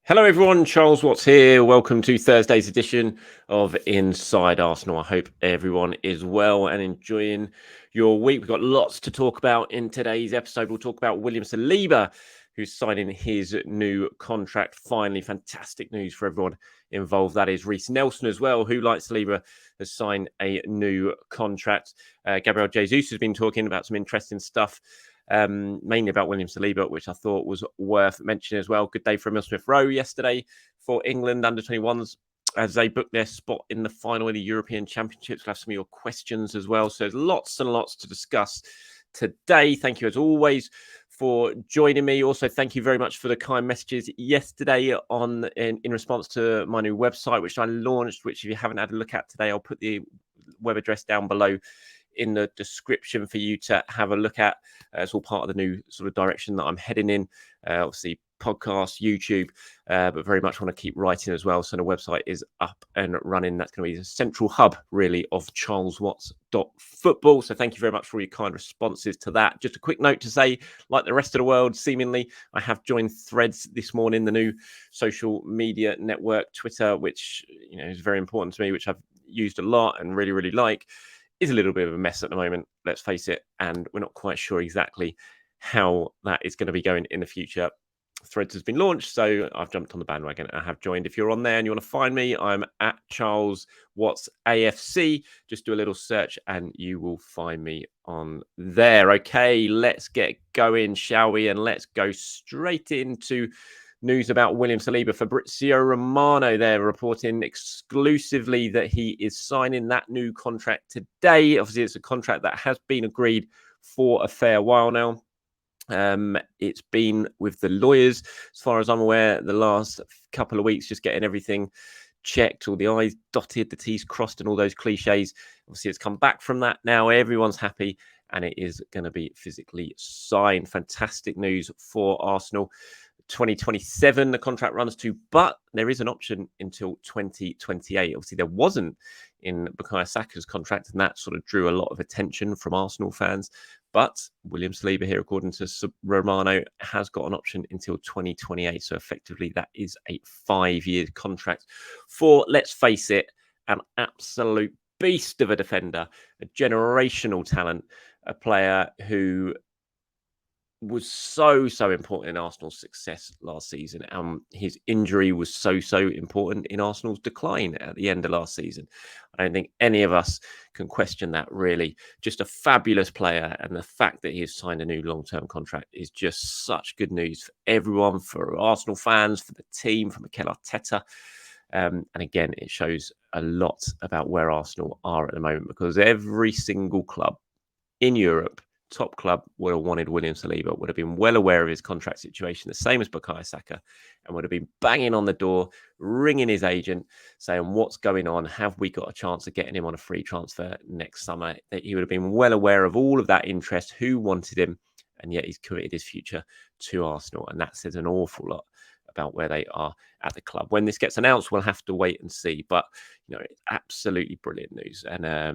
Hello, everyone. Charles Watts here. Welcome to Thursday's edition of Inside Arsenal. I hope everyone is well and enjoying your week. We've got lots to talk about in today's episode. We'll talk about William Saliba, who's signing his new contract. Finally, fantastic news for everyone involved. That is Reiss Nelson as well, who, like Saliba, has signed a new contract. Gabriel Jesus has been talking about some interesting stuff. Mainly about William Saliba, which I thought was worth mentioning as well. Good day for Emile Smith Rowe yesterday for England under-21s as they book their spot in the final of the European Championships. We'll have some of your questions as well. So there's lots and lots to discuss today. Thank you as always for joining me. Also, thank you very much for the kind messages yesterday in response to my new website, which I launched, which if you haven't had a look at today, I'll put the web address down below in the description for you to have a look at. It's all part of the new sort of direction that I'm heading in. Obviously, podcast, YouTube, but very much want to keep writing as well. So the website is up and running. That's going to be the central hub, really, of charleswatts.football. So thank you very much for all your kind responses to that. Just a quick note to say, like the rest of the world, seemingly, I have joined Threads this morning, the new social media network, Twitter, which is very important to me, which I've used a lot and really, really like. Is a little bit of a mess at the moment, let's face it, and we're not quite sure exactly how that is going to be going in the future. Threads has been launched, so I've jumped on the bandwagon. I have joined. If you're on there and you want to find me, I'm at Charles Watts AFC. Just do a little search and you will find me on there. Okay, let's get going, shall we? And let's go straight into news about William Saliba. Fabrizio Romano there reporting exclusively that he is signing that new contract today. Obviously, it's a contract that has been agreed for a fair while now. It's been with the lawyers, as far as I'm aware, the last couple of weeks, just getting everything checked, all the I's dotted, the T's crossed, and all those cliches. Obviously, it's come back from that now. Everyone's happy, and it is going to be physically signed. Fantastic news for Arsenal. 2027 the contract runs to, but there is an option until 2028. Obviously, there wasn't in Bukayo Saka's contract, and that sort of drew a lot of attention from Arsenal fans. But William Saliba here, according to Romano, has got an option until 2028. So effectively, that is a 5-year contract for, let's face it, an absolute beast of a defender, a generational talent, a player who was so important in Arsenal's success last season. His injury was so important in Arsenal's decline at the end of last season. I don't think any of us can question that, really. Just a fabulous player, and the fact that he has signed a new long-term contract is just such good news for everyone, for Arsenal fans, for the team, for Mikel Arteta. And again, it shows a lot about where Arsenal are at the moment, because every single club in Europe, top club, would have wanted William Saliba, would have been well aware of his contract situation, the same as Bukayo Saka, and would have been banging on the door, ringing his agent, saying, what's going on? Have we got a chance of getting him on a free transfer next summer? That he would have been well aware of all of that interest, who wanted him, and yet he's committed his future to Arsenal. And that says an awful lot about where they are at the club. When this gets announced, we'll have to wait and see. But, it's absolutely brilliant news. And, I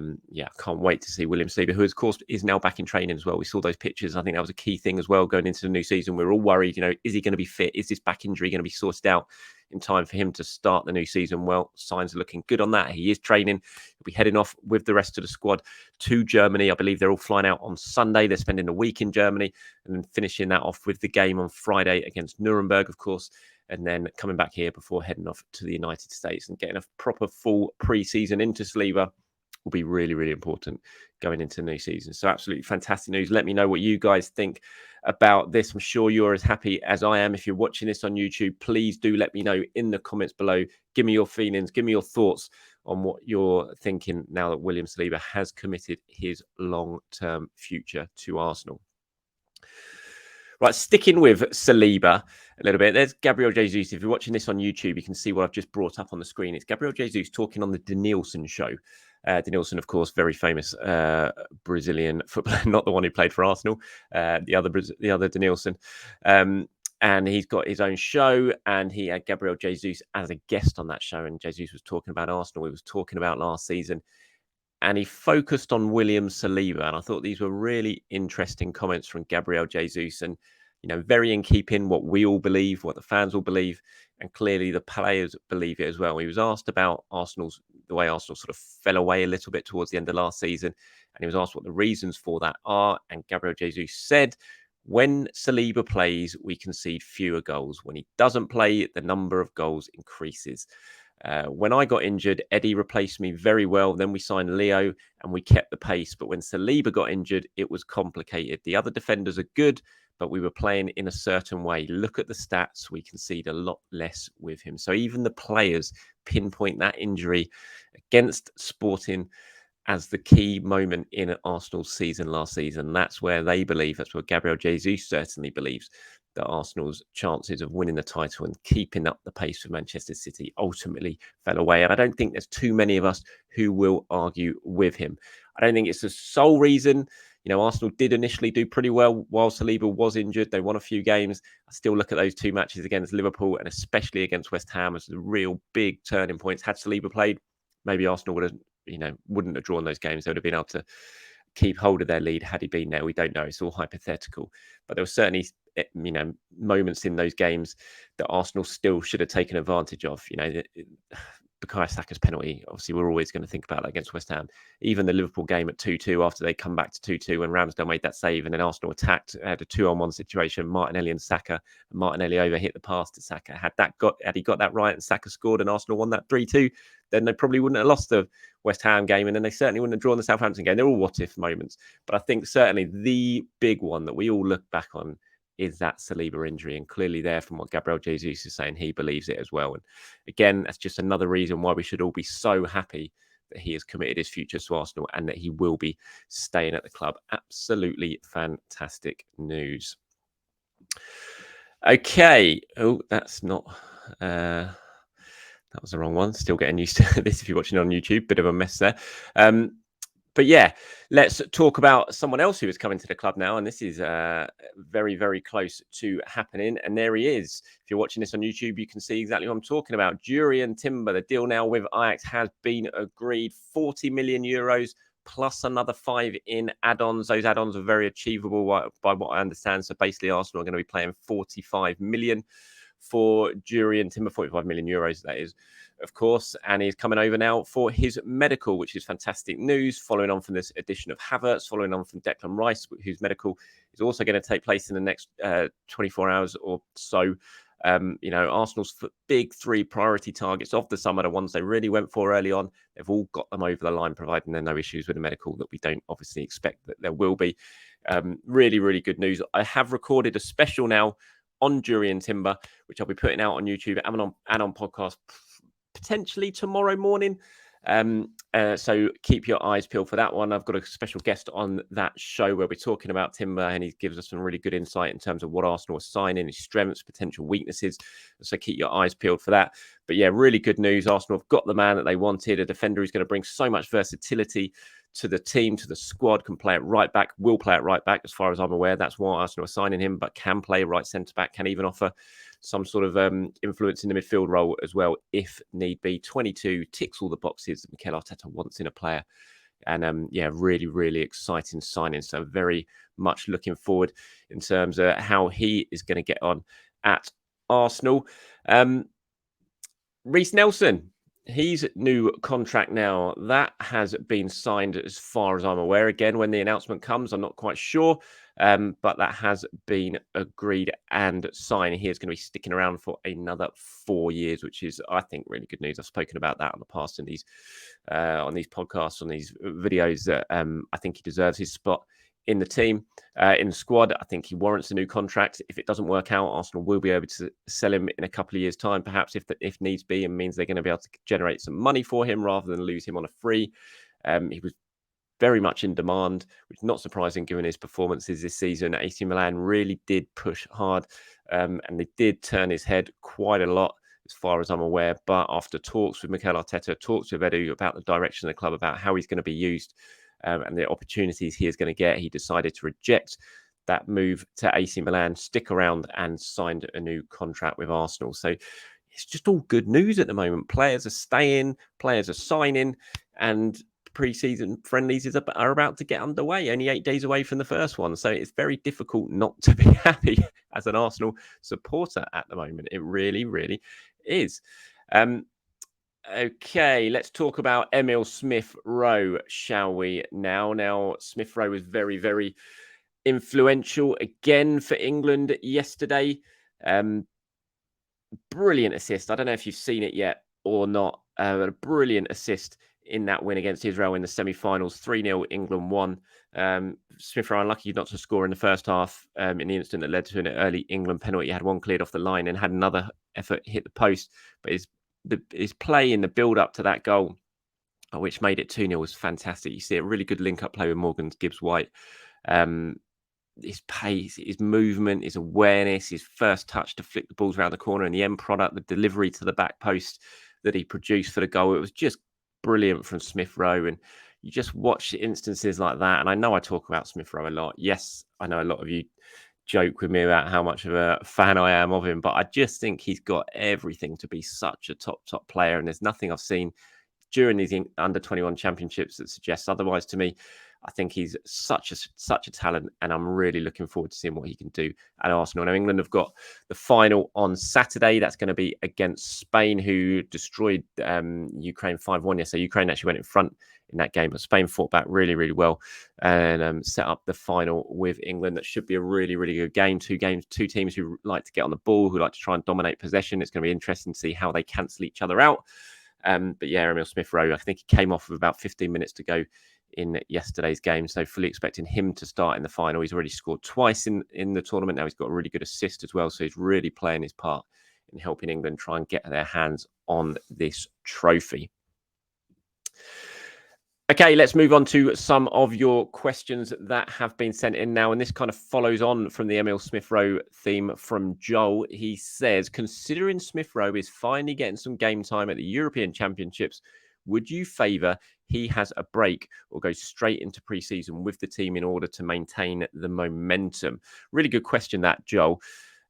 can't wait to see William Saliba, who, of course, is now back in training as well. We saw those pictures. I think that was a key thing as well going into the new season. We were all worried, is he going to be fit? Is this back injury going to be sorted out in time for him to start the new season? Well, signs are looking good on that. He is training. He'll be heading off with the rest of the squad to Germany. I believe they're all flying out on Sunday. They're spending a week in Germany and then finishing that off with the game on Friday against Nuremberg, of course, and then coming back here before heading off to the United States and getting a proper full pre-season into Saliba will be really, really important going into the new season. So absolutely fantastic news. Let me know what you guys think about this. I'm sure you're as happy as I am. If you're watching this on YouTube, please do let me know in the comments below. Give me your feelings. Give me your thoughts on what you're thinking now that William Saliba has committed his long-term future to Arsenal. Right, sticking with Saliba a little bit, there's Gabriel Jesus. If you're watching this on YouTube, you can see what I've just brought up on the screen. It's Gabriel Jesus talking on the Denilson show. Denilson, of course, very famous Brazilian footballer, not the one who played for Arsenal, the other Denilson. And he's got his own show, and he had Gabriel Jesus as a guest on that show. And Jesus was talking about Arsenal. He was talking about last season. And he focused on William Saliba. And I thought these were really interesting comments from Gabriel Jesus. And very in keeping what we all believe, what the fans all believe, and clearly the players believe it as well. He was asked about the way Arsenal sort of fell away a little bit towards the end of last season, and he was asked what the reasons for that are. And Gabriel Jesus said, when Saliba plays, we concede fewer goals. When he doesn't play, the number of goals increases. When I got injured, Eddie replaced me very well. Then we signed Leo and we kept the pace. But when Saliba got injured, it was complicated. The other defenders are good, but we were playing in a certain way. Look at the stats. We concede a lot less with him. So even the players pinpoint that injury against Sporting as the key moment in Arsenal's season last season. That's where they believe, that's where Gabriel Jesus certainly believes, that Arsenal's chances of winning the title and keeping up the pace with Manchester City ultimately fell away. And I don't think there's too many of us who will argue with him. I don't think it's the sole reason. Arsenal did initially do pretty well while Saliba was injured. They won a few games. I still look at those two matches against Liverpool and especially against West Ham as the real big turning points. Had Saliba played, maybe Arsenal would have, wouldn't have drawn those games. They would have been able to keep hold of their lead had he been there. We don't know. It's all hypothetical. But there were certainly, moments in those games that Arsenal still should have taken advantage of. Bukayo Saka's penalty, obviously we're always going to think about that against West Ham. Even the Liverpool game at 2-2, after they come back to 2-2 when Ramsdale made that save and then Arsenal attacked, had a 2-on-1 situation, Martinelli and Saka, and Martinelli overhit the pass to Saka. Had he got that right and Saka scored and Arsenal won that 3-2, then they probably wouldn't have lost the West Ham game, and then they certainly wouldn't have drawn the Southampton game. They're all what-if moments. But I think certainly the big one that we all look back on is that Saliba injury. And clearly there, from what Gabriel Jesus is saying, he believes it as well. And again, that's just another reason why we should all be so happy that he has committed his future to Arsenal and that he will be staying at the club. Absolutely fantastic news. Okay. Oh, that's not... that was the wrong one. Still getting used to this if you're watching on YouTube. Bit of a mess there. But yeah, let's talk about someone else who is coming to the club now. And this is very, very close to happening. And there he is. If you're watching this on YouTube, you can see exactly what I'm talking about. Jurrien Timber. The deal now with Ajax has been agreed. 40 million euros plus another 5 in add-ons. Those add-ons are very achievable by what I understand. So basically, Arsenal are going to be playing 45 million for Jurrien Timber, 45 million euros, that is, of course. And he's coming over now for his medical, which is fantastic news, following on from this addition of Havertz, following on from Declan Rice, whose medical is also going to take place in the next 24 hours or so. Arsenal's big 3 priority targets of the summer, the ones they really went for early on, they've all got them over the line, providing there are no issues with the medical that we don't obviously expect that there will be. Really, really good news. I have recorded a special now on Jurrien Timber, which I'll be putting out on YouTube and on podcast potentially tomorrow morning. So keep your eyes peeled for that one. I've got a special guest on that show where we're talking about Timber, and he gives us some really good insight in terms of what Arsenal are signing, his strengths, potential weaknesses. So keep your eyes peeled for that. But yeah, really good news. Arsenal have got the man that they wanted, a defender who's going to bring so much versatility to the team, to the squad, can play at right back, will play at right back as far as I'm aware. That's why Arsenal are signing him, but can play right centre back, can even offer some sort of influence in the midfield role as well, if need be. 22, ticks all the boxes that Mikel Arteta wants in a player. And really, really exciting signing. So very much looking forward in terms of how he is going to get on at Arsenal. Reiss Nelson, his new contract now, that has been signed as far as I'm aware. Again, when the announcement comes, I'm not quite sure, but that has been agreed and signed. He is going to be sticking around for another 4 years, which is, I think, really good news. I've spoken about that in the past in these on these podcasts, on these videos, that I think he deserves his spot in the team, in the squad. I think he warrants a new contract. If it doesn't work out, Arsenal will be able to sell him in a couple of years' time, perhaps, if needs be, and means they're going to be able to generate some money for him rather than lose him on a free. He was very much in demand, which is not surprising given his performances this season. AC Milan really did push hard, and they did turn his head quite a lot, as far as I'm aware. But after talks with Mikel Arteta, talks with Edu about the direction of the club, about how he's going to be used, and the opportunities he is going to get, he decided to reject that move to AC Milan, stick around and signed a new contract with Arsenal. So it's just all good news at the moment. Players are staying, players are signing, and pre-season friendlies are about to get underway, only 8 days away from the first one. So it's very difficult not to be happy as an Arsenal supporter at the moment. It really, really is. Okay, let's talk about Emile Smith Rowe, shall we? Now, Smith Rowe was very, very influential again for England yesterday. Brilliant assist. I don't know if you've seen it yet or not. A brilliant assist in that win against Israel in the semi-finals. 3-0, England won. Smith Rowe unlucky not to score in the first half in the instant that led to an early England penalty. He had one cleared off the line and had another effort hit the post. But his play in the build-up to that goal, which made it 2-0, was fantastic. You see a really good link-up play with Morgan Gibbs-White. His pace, his movement, his awareness, his first touch to flick the balls around the corner, and the end product, the delivery to the back post that he produced for the goal. It was just brilliant from Smith Rowe. And you just watch instances like that. And I know I talk about Smith Rowe a lot. Yes, I know a lot of you joke with me about how much of a fan I am of him, but I just think he's got everything to be such a top player. And there's nothing I've seen during these under-21 championships that suggests otherwise to me. I think he's such a talent, and I'm really looking forward to seeing what he can do at Arsenal. Now, England have got the final on Saturday. That's going to be against Spain, who destroyed Ukraine 5-1 yesterday. Ukraine actually went in front in that game, but Spain fought back really, really well and set up the final with England. That should be a really, really good game. Two teams who like to get on the ball, who like to try and dominate possession. It's going to be interesting to see how they cancel each other out. But yeah, Emile Smith Rowe, I think he came off with about 15 minutes to go in yesterday's game. So fully expecting him to start in the final. He's already scored twice in the tournament. Now he's got a really good assist as well. So he's really playing his part in helping England try and get their hands on this trophy. Okay, let's move on to some of your questions that have been sent in now. And this kind of follows on from the Emile Smith Rowe theme from Joel. He says, considering Smith Rowe is finally getting some game time at the European Championships, would you favour he has a break or goes straight into pre-season with the team in order to maintain the momentum? Really good question, that, Joel.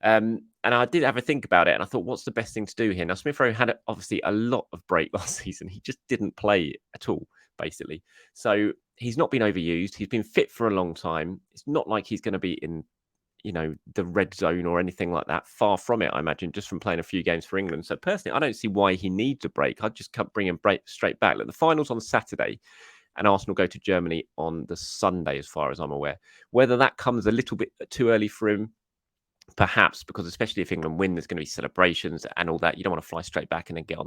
And I did have a think about it, and I thought, what's the best thing to do here? Now, Smith Rowe had obviously a lot of break last season. He just didn't play at all, basically. So he's not been overused. He's been fit for a long time. It's not like he's going to be in, the red zone or anything like that. Far from it, I imagine, just from playing a few games for England. So personally, I don't see why he needs a break. I'd just bring him straight back. Look, the final's on Saturday, and Arsenal go to Germany on the Sunday, as far as I'm aware. Whether that comes a little bit too early for him, perhaps, because especially if England win, there's going to be celebrations and all that. You don't want to fly straight back and then get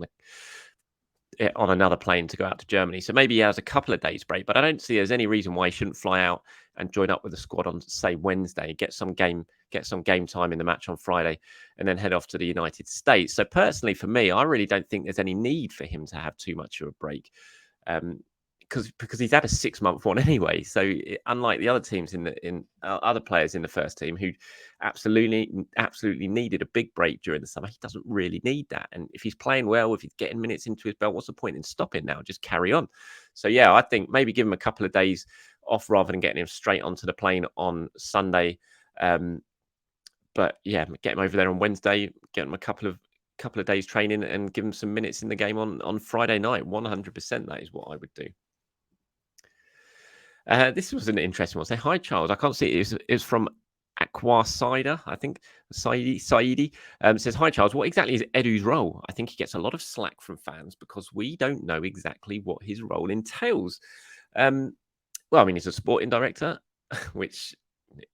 on another plane to go out to Germany. So maybe he has a couple of days break, but I don't see there's any reason why he shouldn't fly out and join up with the squad on, say, Wednesday, get some game time in the match on Friday, and then head off to the United States. So personally, for me, I really don't think there's any need for him to have too much of a break. Because he's had a 6-month one anyway. So unlike the other teams in other players in the first team who absolutely needed a big break during the summer, he doesn't really need that. And if he's playing well, if he's getting minutes into his belt, what's the point in stopping now? Just carry on. So yeah, I think maybe give him a couple of days off rather than getting him straight onto the plane on Sunday. But yeah, get him over there on Wednesday, get him a couple of days training, and give him some minutes in the game on Friday night. 100%, that is what I would do. This was an interesting one. Say, hi, Charles. I can't see it. It was from Aqua Cider, I think. Saidi says, hi, Charles. What exactly is Edu's role? I think he gets a lot of slack from fans because we don't know exactly what his role entails. Well, I mean, he's a sporting director, which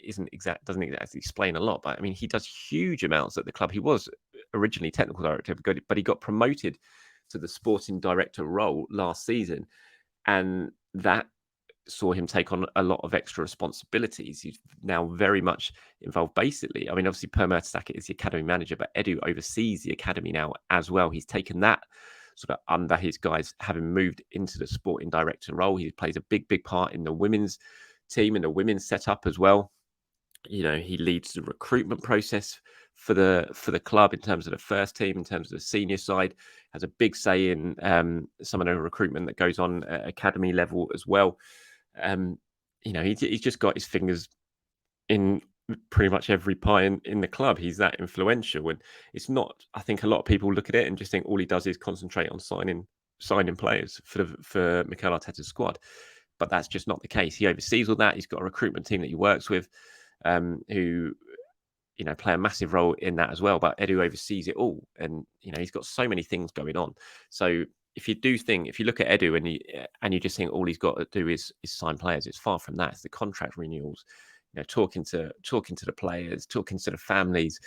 doesn't exactly explain a lot. But I mean, he does huge amounts at the club. He was originally technical director, but he got promoted to the sporting director role last season, and that saw him take on a lot of extra responsibilities. He's now very much involved, basically. I mean, obviously, Per Mertesacker is the academy manager, but Edu oversees the academy now as well. He's taken that sort of under his guise, having moved into the sporting director role. He plays a big part in the women's team and the women's setup as well. He leads the recruitment process for the club in terms of the first team, in terms of the senior side, has a big say in some of the recruitment that goes on at academy level as well. He's just got his fingers in pretty much every pie in the club. He's that influential, and it's not. I think a lot of people look at it and just think all he does is concentrate on signing signing players for Mikel Arteta's squad. But that's just not the case. He oversees all that. He's got a recruitment team that he works with, who play a massive role in that as well. But Edu oversees it all, and he's got so many things going on. So if you look at Edu and you just think all he's got to do is sign players, it's far from that. It's the contract renewals, talking to the players, talking to the families.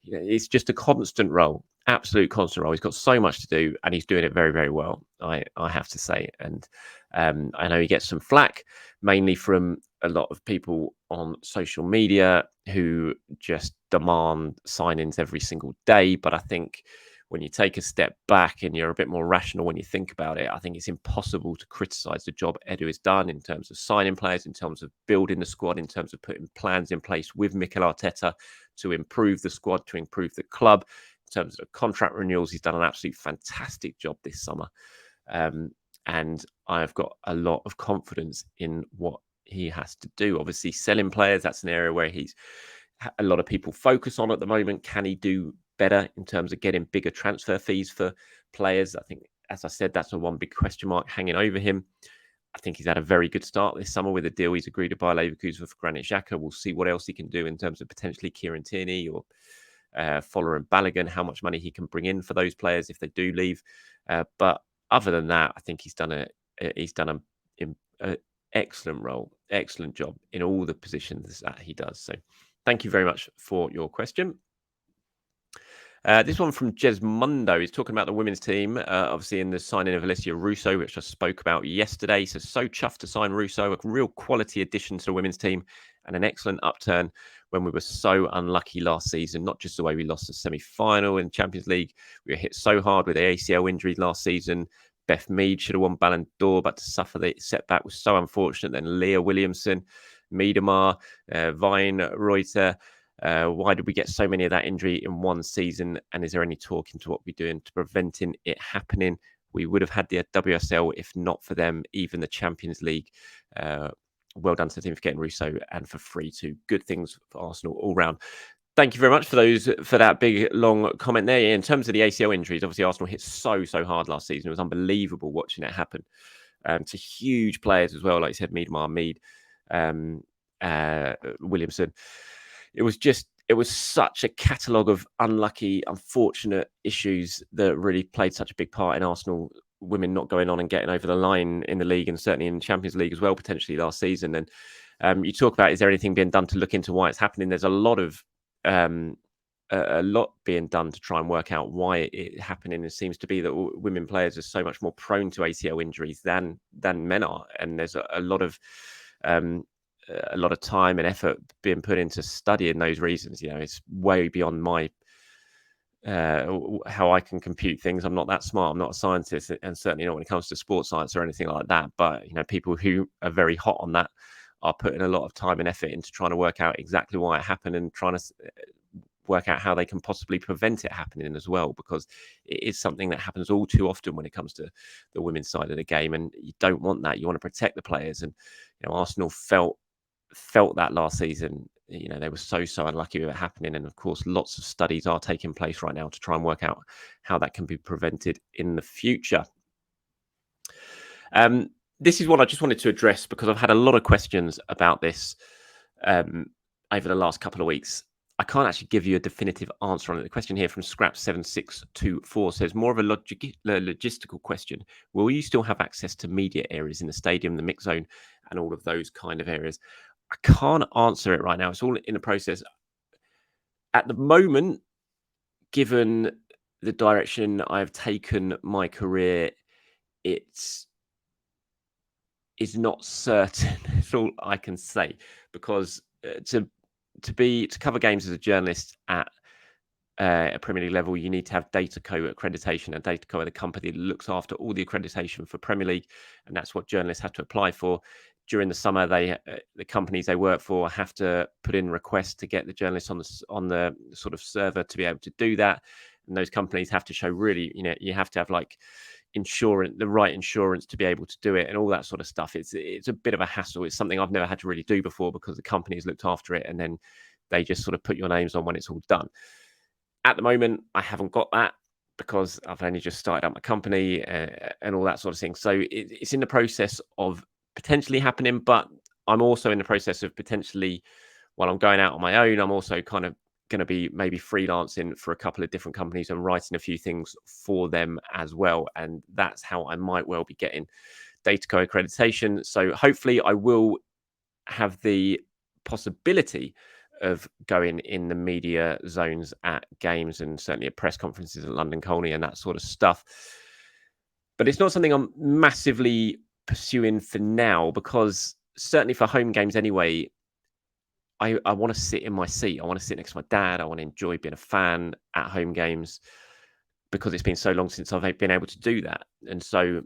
It's just a constant role, absolute constant role. He's got so much to do, and he's doing it very, very well, I have to say. And I know he gets some flack, mainly from a lot of people on social media who just demand sign-ins every single day. But I think when you take a step back and you're a bit more rational when you think about it, I think it's impossible to criticise the job Edu has done in terms of signing players, in terms of building the squad, in terms of putting plans in place with Mikel Arteta to improve the squad, to improve the club. In terms of contract renewals, he's done an absolute fantastic job this summer. And I've got a lot of confidence in what he has to do. Obviously, selling players, that's an area where a lot of people focus on at the moment. Can he do better in terms of getting bigger transfer fees for players? I think, as I said, that's the one big question mark hanging over him. I think he's had a very good start this summer with a deal he's agreed to buy Leverkusen for Granit Xhaka. We'll see what else he can do in terms of potentially Kieran Tierney or Fowler and Balogun, how much money he can bring in for those players if they do leave. But other than that, I think he's done an excellent role, excellent job in all the positions that he does. So thank you very much for your question. This one from Jesmundo is talking about the women's team, obviously in the signing of Alessia Russo, which I spoke about yesterday. So chuffed to sign Russo, a real quality addition to the women's team and an excellent upturn when we were so unlucky last season, not just the way we lost the semi-final in Champions League. We were hit so hard with the ACL injury last season. Beth Mead should have won Ballon d'Or, but to suffer the setback was so unfortunate. Then Leah Williamson, Miedemar, Vine, Reuter. Why did we get so many of that injury in one season? And is there any talk into what we're doing to preventing it happening? We would have had the WSL if not for them, even the Champions League. Well done to the team for getting Russo and for free too. Good things for Arsenal all round. Thank you very much for that big long comment there. In terms of the ACL injuries, obviously Arsenal hit so hard last season. It was unbelievable watching it happen. To huge players as well, like you said, Miedemar, Mead, Williamson. It was such a catalogue of unlucky, unfortunate issues that really played such a big part in Arsenal women not going on and getting over the line in the league and certainly in the Champions League as well, potentially last season. And you talk about, is there anything being done to look into why it's happening? There's a lot being done to try and work out why it's happening. It seems to be that women players are so much more prone to ACL injuries than men are, and there's a lot of time and effort being put into studying those reasons. It's way beyond my how I can compute things. I'm not that smart. I'm not a scientist, and certainly not when it comes to sports science or anything like that. But people who are very hot on that are putting a lot of time and effort into trying to work out exactly why it happened and trying to work out how they can possibly prevent it happening as well, because it is something that happens all too often when it comes to the women's side of the game, and you don't want that. You want to protect the players, and Arsenal felt that last season. They were so unlucky with it happening, and of course lots of studies are taking place right now to try and work out how that can be prevented in the future. This is what I just wanted to address because I've had a lot of questions about this over the last couple of weeks. I can't actually give you a definitive answer on it. The question here from Scrap7624 says, more of a logistical question. Will you still have access to media areas in the stadium, the mix zone, and all of those kind of areas? I can't answer it right now. It's all in the process. At the moment, given the direction I've taken my career, it's not certain. That's all I can say, because to cover games as a journalist at a Premier League level, you need to have Dataco accreditation, and Dataco are the company that looks after all the accreditation for Premier League, and that's what journalists have to apply for. During the summer, the companies they work for have to put in requests to get the journalists on the sort of server to be able to do that, and those companies have to show really, you have to have like the right insurance to be able to do it, and all that sort of stuff. It's a bit of a hassle. It's something I've never had to really do before, because the companies looked after it, and then they just sort of put your names on when it's all done. At the moment, I haven't got that, because I've only just started up my company and all that sort of thing. So it's in the process of potentially happening, but I'm also in the process of potentially, while I'm going out on my own, I'm also kind of going to be maybe freelancing for a couple of different companies and writing a few things for them as well. And that's how I might well be getting Dataco accreditation. So hopefully I will have the possibility of going in the media zones at games and certainly at press conferences at London Colney and that sort of stuff. But it's not something I'm massively pursuing for now, because certainly for home games anyway, I want to sit in my seat. I want to sit next to my dad. I want to enjoy being a fan at home games, because it's been so long since I've been able to do that. And so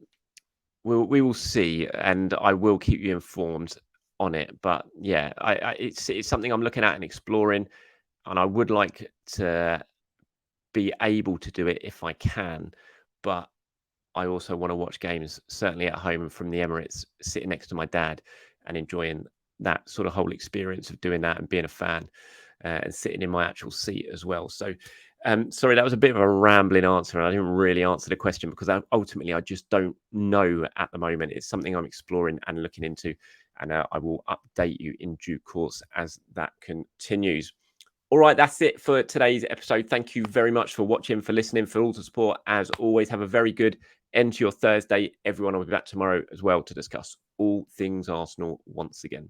we will see, and I will keep you informed on it. But yeah, it's something I'm looking at and exploring, and I would like to be able to do it if I can. But I also want to watch games, certainly at home from the Emirates, sitting next to my dad and enjoying that sort of whole experience of doing that and being a fan and sitting in my actual seat as well. So, sorry, that was a bit of a rambling answer, and I didn't really answer the question because ultimately I just don't know at the moment. It's something I'm exploring and looking into, and I will update you in due course as that continues. All right, that's it for today's episode. Thank you very much for watching, for listening, for all the support. As always, have a very good end to your Thursday. Everyone will be back tomorrow as well to discuss all things Arsenal once again.